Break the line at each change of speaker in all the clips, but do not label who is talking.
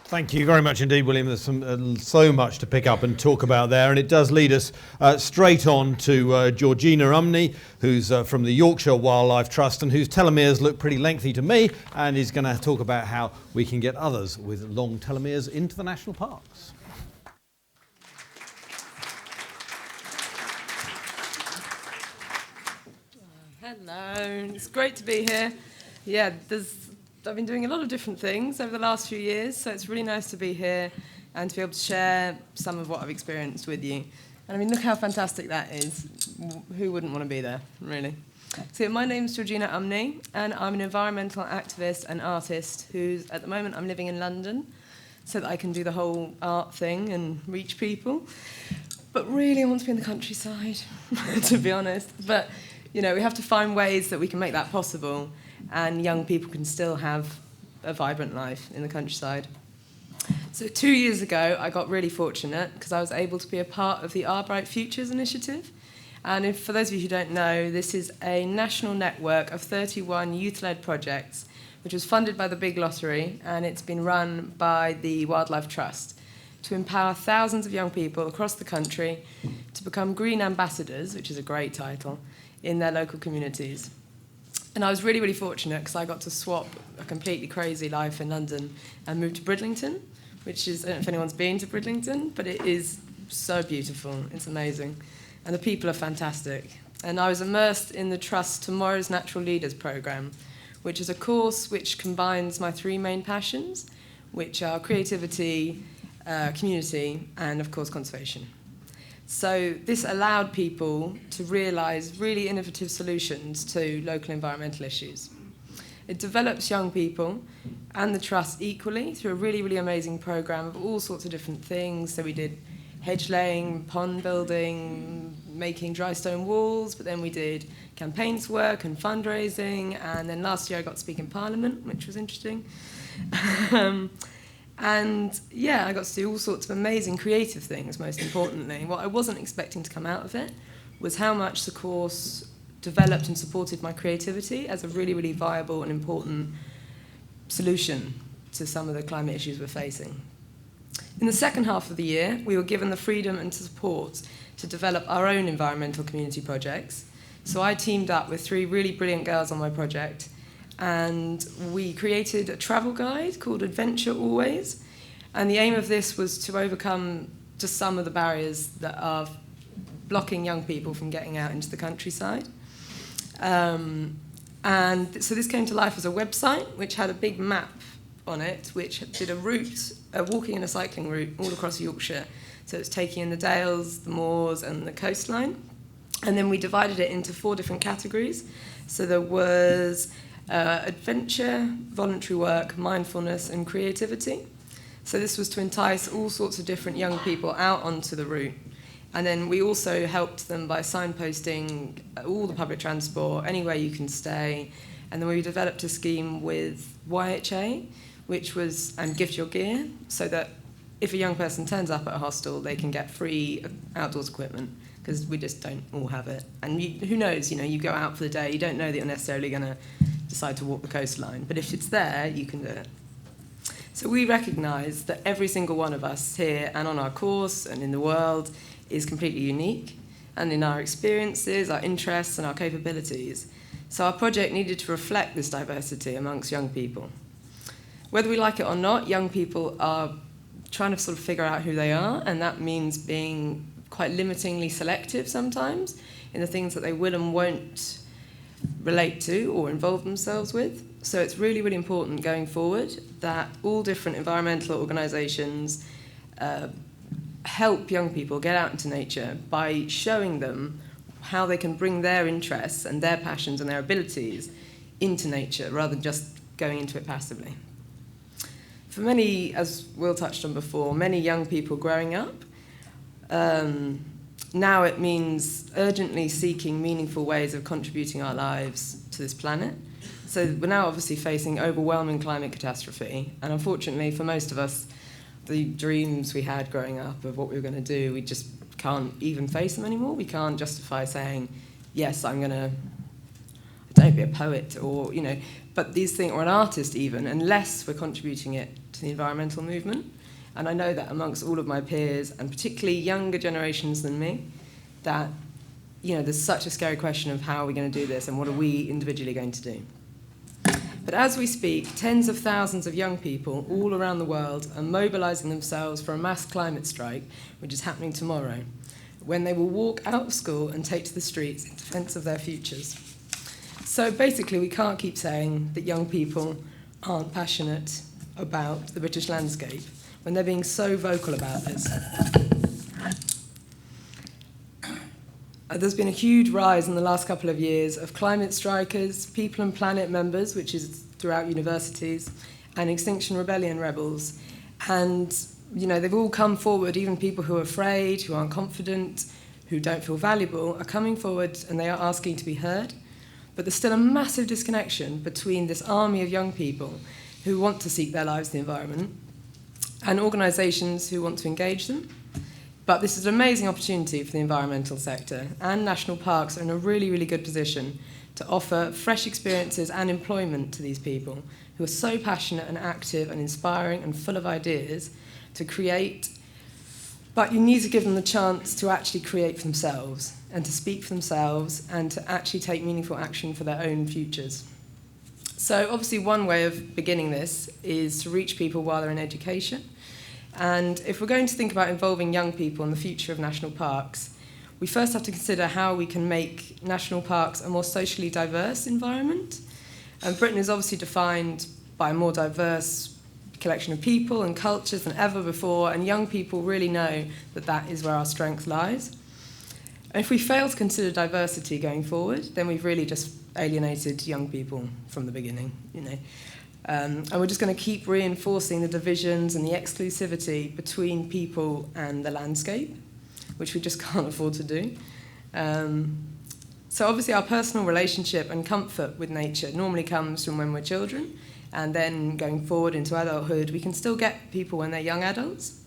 Thank you very much indeed, William. There's so much to pick up and talk about there, and it does lead us straight on to Georgina Umney, who's from the Yorkshire Wildlife Trust and whose telomeres look pretty lengthy to me, and is going to talk about how we can get others with long telomeres into the national parks.
Hello, it's great to be here. Yeah, I've been doing a lot of different things over the last few years, so it's really nice to be here and to be able to share some of what I've experienced with you. And I mean, look how fantastic that is. Who wouldn't want to be there, really? So my name's Georgina Umney, and I'm an environmental activist and artist who's, at the moment, I'm living in London so that I can do the whole art thing and reach people. But really, I want to be in the countryside, to be honest. But, you know, we have to find ways that we can make that possible, and young people can still have a vibrant life in the countryside. So 2 years ago, I got really fortunate because I was able to be a part of the Our Bright Futures initiative. And for those of you who don't know, this is a national network of 31 youth-led projects, which was funded by the Big Lottery, and it's been run by the Wildlife Trust to empower thousands of young people across the country to become green ambassadors, which is a great title, in their local communities. And I was really, really fortunate because I got to swap a completely crazy life in London and move to Bridlington, which is, I don't know if anyone's been to Bridlington, but it is so beautiful. It's amazing. And the people are fantastic. And I was immersed in the Trust's Tomorrow's Natural Leaders programme, which is a course which combines my three main passions, which are creativity, community, and, of course, conservation. So this allowed people to realise really innovative solutions to local environmental issues. It develops young people and the Trust equally through a really, really amazing programme of all sorts of different things. So we did hedge laying, pond building, making dry stone walls, but then we did campaigns work and fundraising, and then last year I got to speak in Parliament, which was interesting. And yeah, I got to do all sorts of amazing creative things, most importantly. What I wasn't expecting to come out of it was how much the course developed and supported my creativity as a really, really viable and important solution to some of the climate issues we're facing. In the second half of the year, we were given the freedom and support to develop our own environmental community projects. So I teamed up with 3 really brilliant girls on my project, and we created a travel guide called Adventure Always. And the aim of this was to overcome just some of the barriers that are blocking young people from getting out into the countryside. And so this came to life as a website, which had a big map on it, which did a route, a walking and a cycling route all across Yorkshire. So it's taking in the dales, the moors, and the coastline. And then we divided it into 4 different categories. So there was adventure, voluntary work, mindfulness, and creativity. So this was to entice all sorts of different young people out onto the route. And then we also helped them by signposting all the public transport, anywhere you can stay. And then we developed a scheme with YHA, which was, and Gift Your Gear, so that if a young person turns up at a hostel, they can get free outdoors equipment, because we just don't all have it. And who knows, you know, you go out for the day, you don't know that you're necessarily going to decide to walk the coastline, but if it's there, you can do it. So we recognise that every single one of us here and on our course and in the world is completely unique, and in our experiences, our interests, and our capabilities. So our project needed to reflect this diversity amongst young people. Whether we like it or not, young people are trying to sort of figure out who they are, and that means being quite limitingly selective sometimes in the things that they will and won't relate to or involve themselves with. So it's really, really important going forward that all different environmental organisations help young people get out into nature by showing them how they can bring their interests and their passions and their abilities into nature rather than just going into it passively. For many, as Will touched on before, many young people growing up, now it means urgently seeking meaningful ways of contributing our lives to this planet. So we're now obviously facing overwhelming climate catastrophe, and unfortunately for most of us, the dreams we had growing up of what we were going to do, we just can't even face them anymore. We can't justify saying, yes, I'm going to don't be a poet or, but these things, or an artist even, unless we're contributing it to the environmental movement. And I know that amongst all of my peers, and particularly younger generations than me, that, there's such a scary question of how are we going to do this and what are we individually going to do. But as we speak, tens of thousands of young people all around the world are mobilising themselves for a mass climate strike, which is happening tomorrow, when they will walk out of school and take to the streets in defence of their futures. So basically, we can't keep saying that young people aren't passionate about the British landscape when they're being so vocal about this. There's been a huge rise in the last couple of years of climate strikers, People and Planet members, which is throughout universities, and Extinction Rebellion rebels. And, they've all come forward, even people who are afraid, who aren't confident, who don't feel valuable, are coming forward and they are asking to be heard. But there's still a massive disconnection between this army of young people who want to seek their lives in the environment and organisations who want to engage them. But this is an amazing opportunity for the environmental sector, and national parks are in a really, really good position to offer fresh experiences and employment to these people who are so passionate and active and inspiring and full of ideas to create. But you need to give them the chance to actually create for themselves and to speak for themselves and to actually take meaningful action for their own futures. So obviously one way of beginning this is to reach people while they're in education. And if we're going to think about involving young people in the future of national parks, we first have to consider how we can make national parks a more socially diverse environment. And Britain is obviously defined by a more diverse collection of people and cultures than ever before, and young people really know that that is where our strength lies. And if we fail to consider diversity going forward, then we've really just alienated young people from the beginning, and we're just going to keep reinforcing the divisions and the exclusivity between people and the landscape, which we just can't afford to do. So obviously our personal relationship and comfort with nature normally comes from when we're children, and then going forward into adulthood, we can still get people when they're young adults.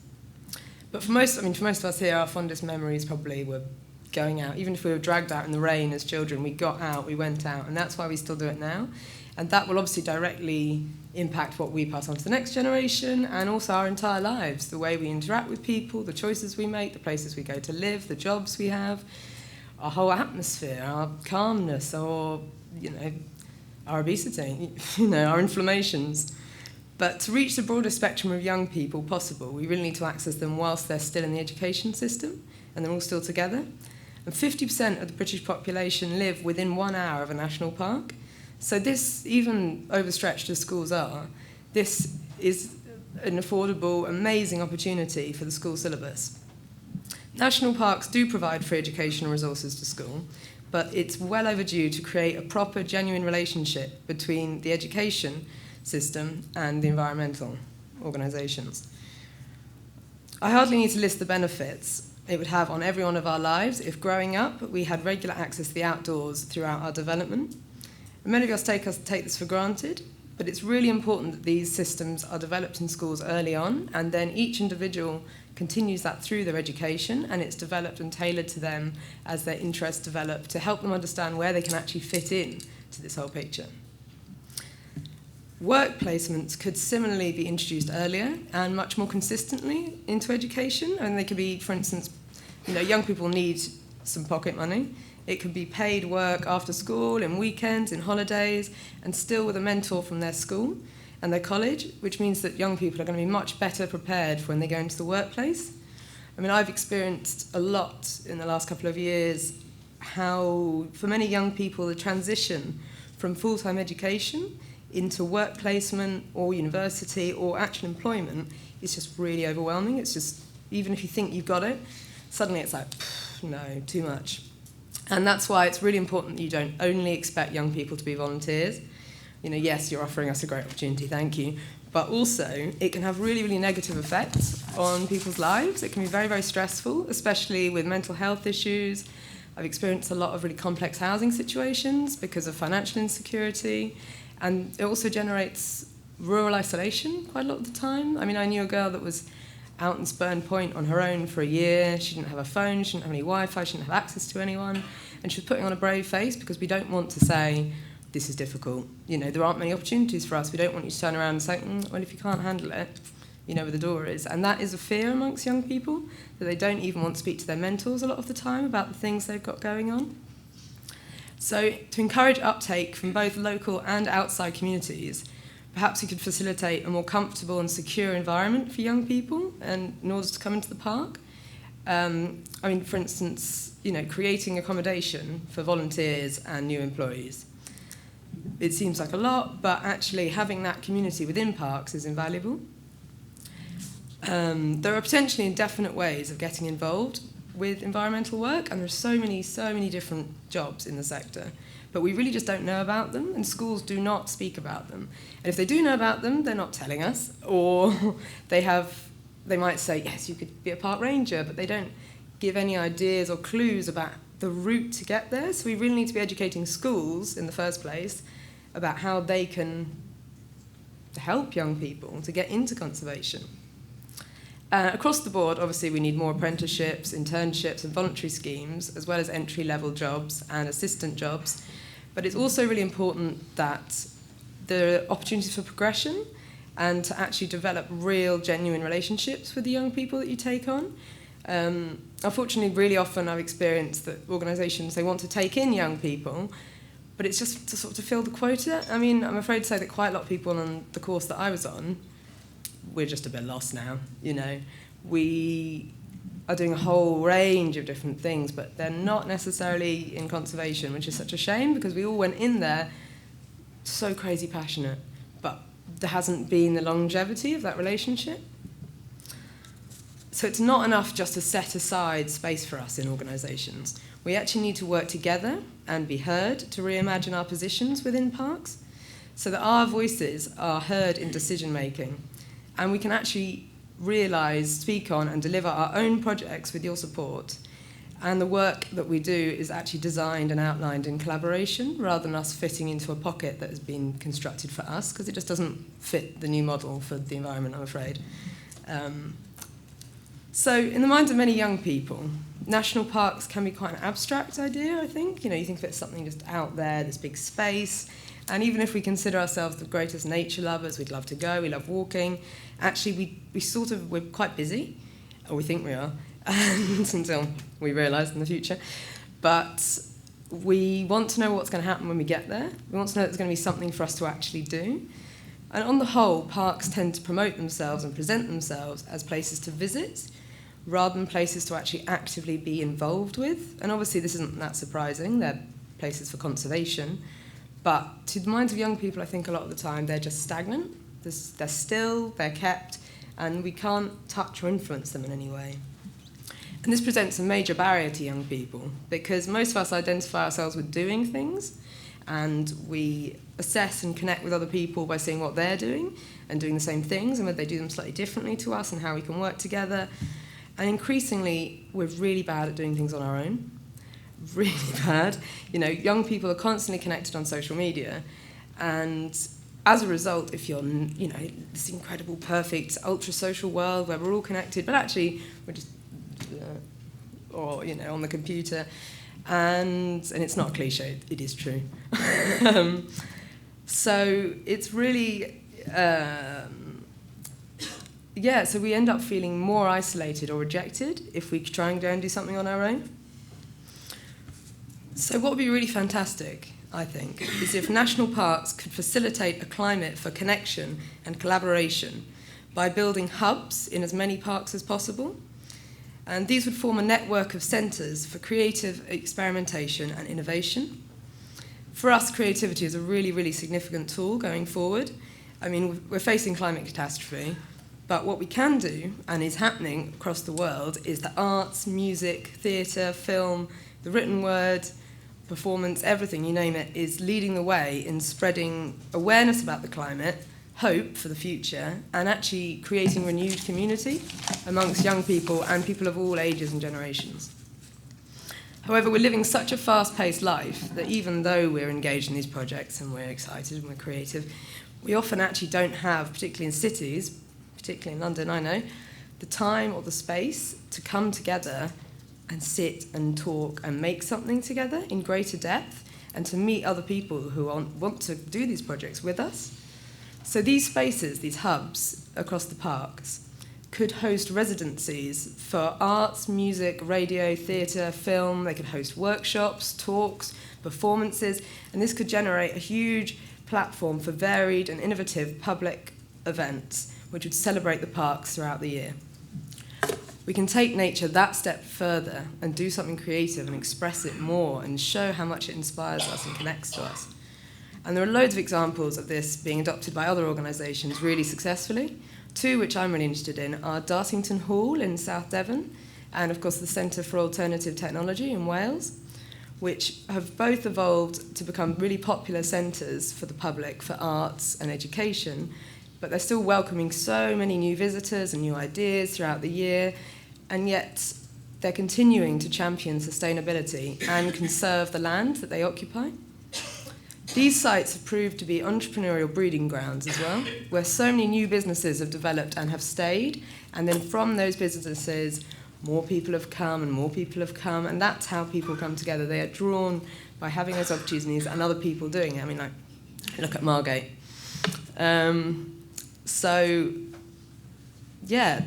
But for most of us here, our fondest memories probably were going out. Even if we were dragged out in the rain as children, we got out, we went out, and that's why we still do it now. And that will obviously directly impact what we pass on to the next generation and also our entire lives, the way we interact with people, the choices we make, the places we go to live, the jobs we have, our whole atmosphere, our calmness, or, our obesity, our inflammations. But to reach the broader spectrum of young people possible, we really need to access them whilst they're still in the education system and they're all still together. And 50% of the British population live within 1 hour of a national park. So this, even overstretched as schools are, this is an affordable, amazing opportunity for the school syllabus. National parks do provide free educational resources to school, but it's well overdue to create a proper, genuine relationship between the education system and the environmental organisations. I hardly need to list the benefits it would have on every one of our lives if growing up we had regular access to the outdoors throughout our development. And many of us take this for granted, but it's really important that these systems are developed in schools early on, and then each individual continues that through their education, and it's developed and tailored to them as their interests develop to help them understand where they can actually fit in to this whole picture. Work placements could similarly be introduced earlier and much more consistently into education, and they could be, for instance, young people need some pocket money. It could be paid work after school, in weekends, in holidays, and still with a mentor from their school and their college, which means that young people are going to be much better prepared for when they go into the workplace. I've experienced a lot in the last couple of years how, for many young people, the transition from full-time education into work placement or university or actual employment is just really overwhelming. It's just, even if you think you've got it, suddenly it's like, no, too much. And that's why it's really important that you don't only expect young people to be volunteers. Yes, you're offering us a great opportunity, thank you. But also, it can have really, really negative effects on people's lives. It can be very, very stressful, especially with mental health issues. I've experienced a lot of really complex housing situations because of financial insecurity. And it also generates rural isolation quite a lot of the time. I knew a girl that was out in Spurn Point on her own for a year. She didn't have a phone, she didn't have any Wi-Fi, she didn't have access to anyone. And she was putting on a brave face because we don't want to say, this is difficult. You know, there aren't many opportunities for us. We don't want you to turn around and say, well, if you can't handle it, you know where the door is. And that is a fear amongst young people, that they don't even want to speak to their mentors a lot of the time about the things they've got going on. So to encourage uptake from both local and outside communities, perhaps we could facilitate a more comfortable and secure environment for young people and in order to come into the park. I mean, for instance, you know, creating accommodation for volunteers and new employees. It seems like a lot, but actually having that community within parks is invaluable. There are potentially indefinite ways of getting involved with environmental work, and there are so many different jobs in the sector, but we really just don't know about them, and schools do not speak about them. And if they do know about them, they're not telling us, or they might say, yes, you could be a park ranger, but they don't give any ideas or clues about the route to get there. So we really need to be educating schools in the first place about how they can help young people to get into conservation. Across the board, obviously, we need more apprenticeships, internships and voluntary schemes, as well as entry-level jobs and assistant jobs. But it's also really important that there are opportunities for progression and to actually develop real, genuine relationships with the young people that you take on. Unfortunately, really often I've experienced that organisations, they want to take in young people, but it's just to sort of fill the quota. I mean, I'm afraid to say that quite a lot of people on the course that I was on, we're just a bit lost now, you know. We are doing a whole range of different things, but they're not necessarily in conservation, which is such a shame because we all went in there so crazy passionate, but there hasn't been the longevity of that relationship. So it's not enough just to set aside space for us in organisations. We actually need to work together and be heard to reimagine our positions within parks so that our voices are heard in decision making. And we can actually realise, speak on and deliver our own projects with your support. And the work that we do is actually designed and outlined in collaboration rather than us fitting into a pocket that has been constructed for us, because it just doesn't fit the new model for the environment, I'm afraid. So in the minds of many young people, national parks can be quite an abstract idea, I think. You know, you think of it as something just out there, this big space. And even if we consider ourselves the greatest nature lovers, we'd love to go, we love walking, actually we're quite busy, or we think we are, until we realise in the future. But we want to know what's going to happen when we get there. We want to know that there's going to be something for us to actually do. And on the whole, parks tend to promote themselves and present themselves as places to visit, rather than places to actually actively be involved with. And obviously this isn't that surprising, they're places for conservation. But to the minds of young people, I think a lot of the time they're just stagnant. They're still, they're kept, and we can't touch or influence them in any way. And this presents a major barrier to young people because most of us identify ourselves with doing things, and we assess and connect with other people by seeing what they're doing and doing the same things and whether they do them slightly differently to us and how we can work together. And increasingly, we're really bad at doing things on our own. Really bad. You know, young people are constantly connected on social media, and as a result, if you're, you know, this incredible, perfect, ultra-social world where we're all connected, but actually we're just, or, you know, on the computer, and it's not a cliche, it is true. So it's really, so we end up feeling more isolated or rejected if we try and go and do something on our own. So what would be really fantastic, I think, is if national parks could facilitate a climate for connection and collaboration by building hubs in as many parks as possible. And these would form a network of centres for creative experimentation and innovation. For us, creativity is a really, really significant tool going forward. I mean, we're facing climate catastrophe, but what we can do, and is happening across the world, is that arts, music, theatre, film, the written word, performance, everything, you name it, is leading the way in spreading awareness about the climate, hope for the future, and actually creating renewed community amongst young people and people of all ages and generations. However, we're living such a fast-paced life that even though we're engaged in these projects and we're excited and we're creative, we often actually don't have, particularly in cities, particularly in London, I know, the time or the space to come together and sit and talk and make something together in greater depth and to meet other people who want to do these projects with us. So these spaces, these hubs across the parks, could host residencies for arts, music, radio, theatre, film. They could host workshops, talks, performances, and this could generate a huge platform for varied and innovative public events which would celebrate the parks throughout the year. We can take nature that step further and do something creative and express it more and show how much it inspires us and connects to us. And there are loads of examples of this being adopted by other organisations really successfully. Two, which I'm really interested in, are Dartington Hall in South Devon and, of course, the Centre for Alternative Technology in Wales, which have both evolved to become really popular centres for the public for arts and education, but they're still welcoming so many new visitors and new ideas throughout the year, and yet they're continuing to champion sustainability and conserve the land that they occupy. These sites have proved to be entrepreneurial breeding grounds as well, where so many new businesses have developed and have stayed, and then from those businesses, more people have come and more people have come, and that's how people come together. They are drawn by having those opportunities and other people doing it. I mean, like, look at Margate. So, yeah,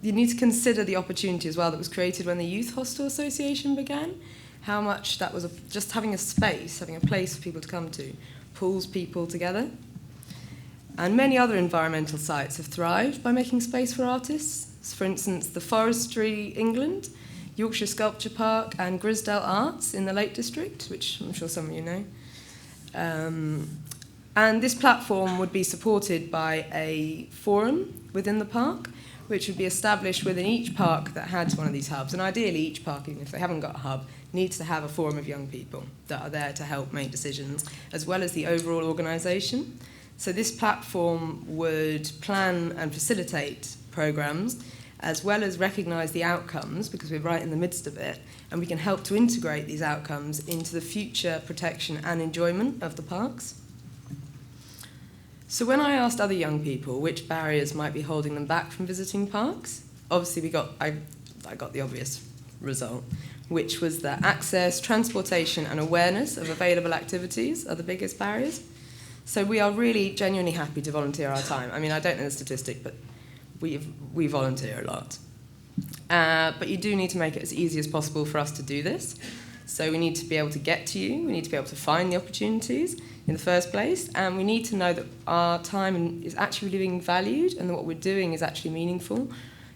you need to consider the opportunity as well that was created when the Youth Hostel Association began. How much that was just having a space, having a place for people to come to, pulls people together. And many other environmental sites have thrived by making space for artists. For instance, the Forestry England, Yorkshire Sculpture Park, and Grisdale Arts in the Lake District, which I'm sure some of you know. And this platform would be supported by a forum within the park, which would be established within each park that had one of these hubs. And ideally, each park, even if they haven't got a hub, needs to have a forum of young people that are there to help make decisions, as well as the overall organisation. So this platform would plan and facilitate programmes, as well as recognise the outcomes, because we're right in the midst of it, and we can help to integrate these outcomes into the future protection and enjoyment of the parks. So when I asked other young people which barriers might be holding them back from visiting parks, obviously I got the obvious result, which was that access, transportation and awareness of available activities are the biggest barriers. So we are really genuinely happy to volunteer our time. I mean, I don't know the statistic, but we volunteer a lot. But you do need to make it as easy as possible for us to do this. So we need to be able to get to you, we need to be able to find the opportunities in the first place, and we need to know that our time is actually being valued and that what we're doing is actually meaningful.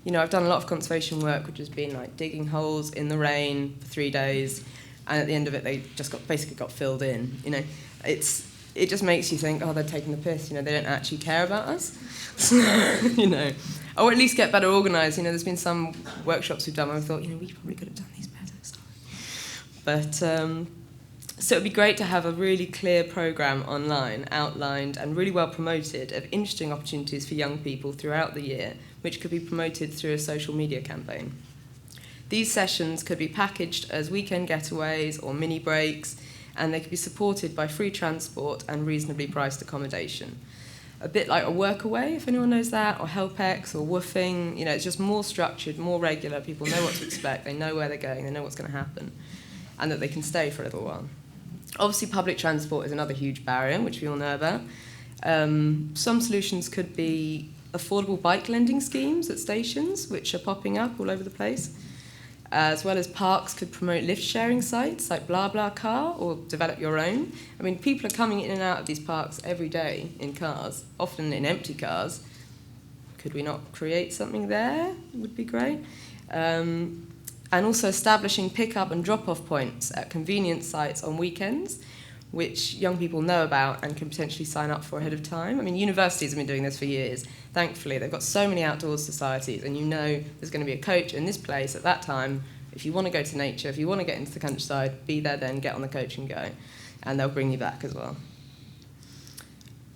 You know, I've done a lot of conservation work, which has been like digging holes in the rain for 3 days, and at the end of it, they just basically got filled in. You know, it just makes you think, oh, they're taking the piss. You know, they don't actually care about us. You know, or at least get better organised. You know, there's been some workshops we've done where I thought, you know, we probably could have done these better. But so it'd be great to have a really clear programme online, outlined and really well promoted of interesting opportunities for young people throughout the year, which could be promoted through a social media campaign. These sessions could be packaged as weekend getaways or mini breaks, and they could be supported by free transport and reasonably priced accommodation. A bit like a Workaway, if anyone knows that, or HelpX, or Woofing. You know, it's just more structured, more regular. People know what to expect, they know where they're going, they know what's going to happen, and that they can stay for a little while. Obviously, public transport is another huge barrier, which we all know about. Some solutions could be affordable bike lending schemes at stations, which are popping up all over the place, as well as parks could promote lift-sharing sites like BlaBlaCar or develop your own. I mean, people are coming in and out of these parks every day in cars, often in empty cars. Could we not create something there? Would be great. And also establishing pick-up and drop-off points at convenience sites on weekends, which young people know about and can potentially sign up for ahead of time. I mean, universities have been doing this for years. Thankfully, they've got so many outdoors societies, and you know there's going to be a coach in this place at that time. If you want to go to nature, if you want to get into the countryside, be there then, get on the coach and go. And they'll bring you back as well.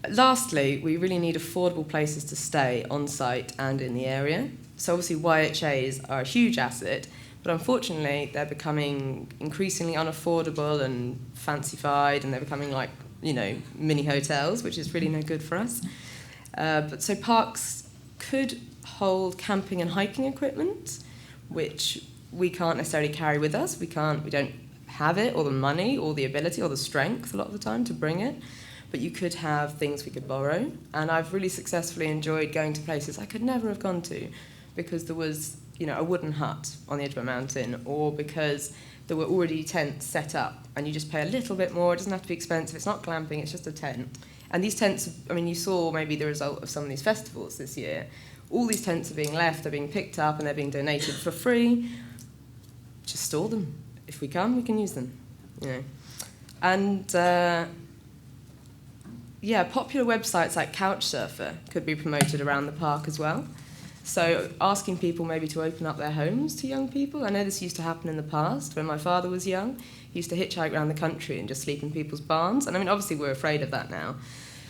Lastly, we really need affordable places to stay on-site and in the area. So obviously YHAs are a huge asset, but unfortunately, they're becoming increasingly unaffordable and fancified, and they're becoming like, you know, mini hotels, which is really no good for us. But so parks could hold camping and hiking equipment, which we can't necessarily carry with us. We don't have it, or the money, or the ability, or the strength a lot of the time to bring it. But you could have things we could borrow. And I've really successfully enjoyed going to places I could never have gone to because there was, a wooden hut on the edge of a mountain, or because there were already tents set up and you just pay a little bit more. It doesn't have to be expensive. It's not glamping, it's just a tent. And these tents, you saw maybe the result of some of these festivals this year. All these tents are being left, they're being picked up, and they're being donated for free. Just store them. If we come, we can use them. And popular websites like Couchsurfer could be promoted around the park as well. So asking people maybe to open up their homes to young people. I know this used to happen in the past. When my father was young, he used to hitchhike around the country and just sleep in people's barns. And obviously we're afraid of that now.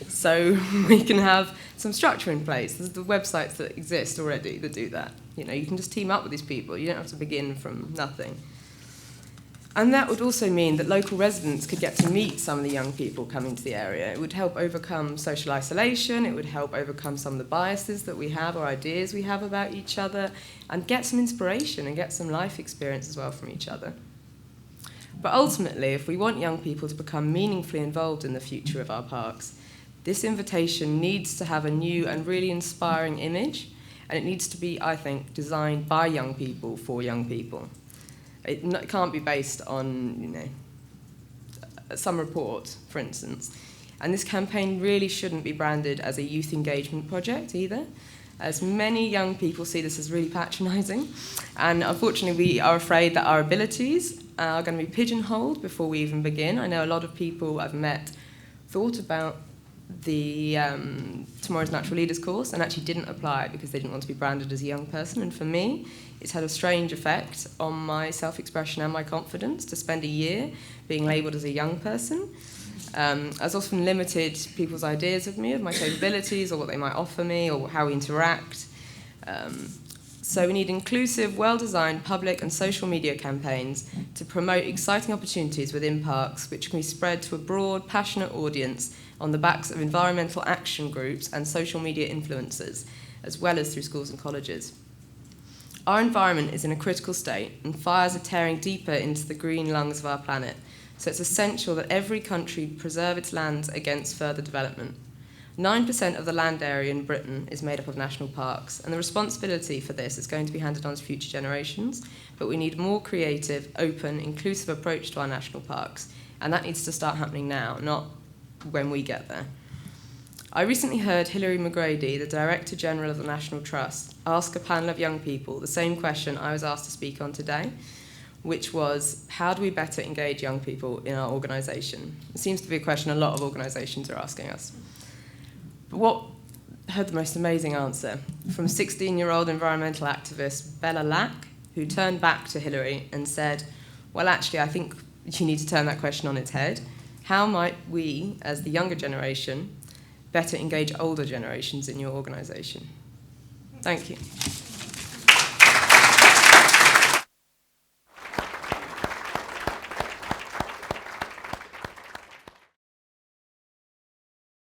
So we can have some structure in place. There's the websites that exist already that do that. You can just team up with these people. You don't have to begin from nothing. And that would also mean that local residents could get to meet some of the young people coming to the area. It would help overcome social isolation. It would help overcome some of the biases that we have or ideas we have about each other, and get some inspiration and get some life experience as well from each other. But ultimately, if we want young people to become meaningfully involved in the future of our parks, this invitation needs to have a new and really inspiring image, and it needs to be, I think, designed by young people for young people. It can't be based on, some report, for instance. And this campaign really shouldn't be branded as a youth engagement project either, as many young people see this as really patronising. And unfortunately, we are afraid that our abilities are going to be pigeonholed before we even begin. I know a lot of people I've met thought about the Tomorrow's Natural Leaders course and actually didn't apply because they didn't want to be branded as a young person. And for me, it's had a strange effect on my self-expression and my confidence to spend a year being labelled as a young person. As often limited people's ideas of me, of my capabilities, or what they might offer me, or how we interact. So we need inclusive, well-designed public and social media campaigns to promote exciting opportunities within parks, which can be spread to a broad, passionate audience on the backs of environmental action groups and social media influencers, as well as through schools and colleges. Our environment is in a critical state, and fires are tearing deeper into the green lungs of our planet, so it's essential that every country preserve its lands against further development. 9% of the land area in Britain is made up of national parks, and the responsibility for this is going to be handed on to future generations, but we need a more creative, open, inclusive approach to our national parks, and that needs to start happening now, not when we get there. I recently heard Hilary McGrady, the Director General of the National Trust, ask a panel of young people the same question I was asked to speak on today, which was, how do we better engage young people in our organisation? It seems to be a question a lot of organisations are asking us. But what heard the most amazing answer from 16-year-old environmental activist Bella Lack, who turned back to Hilary and said, well, actually, I think you need to turn that question on its head. How might we, as the younger generation, better engage older generations in your organisation? Thank you.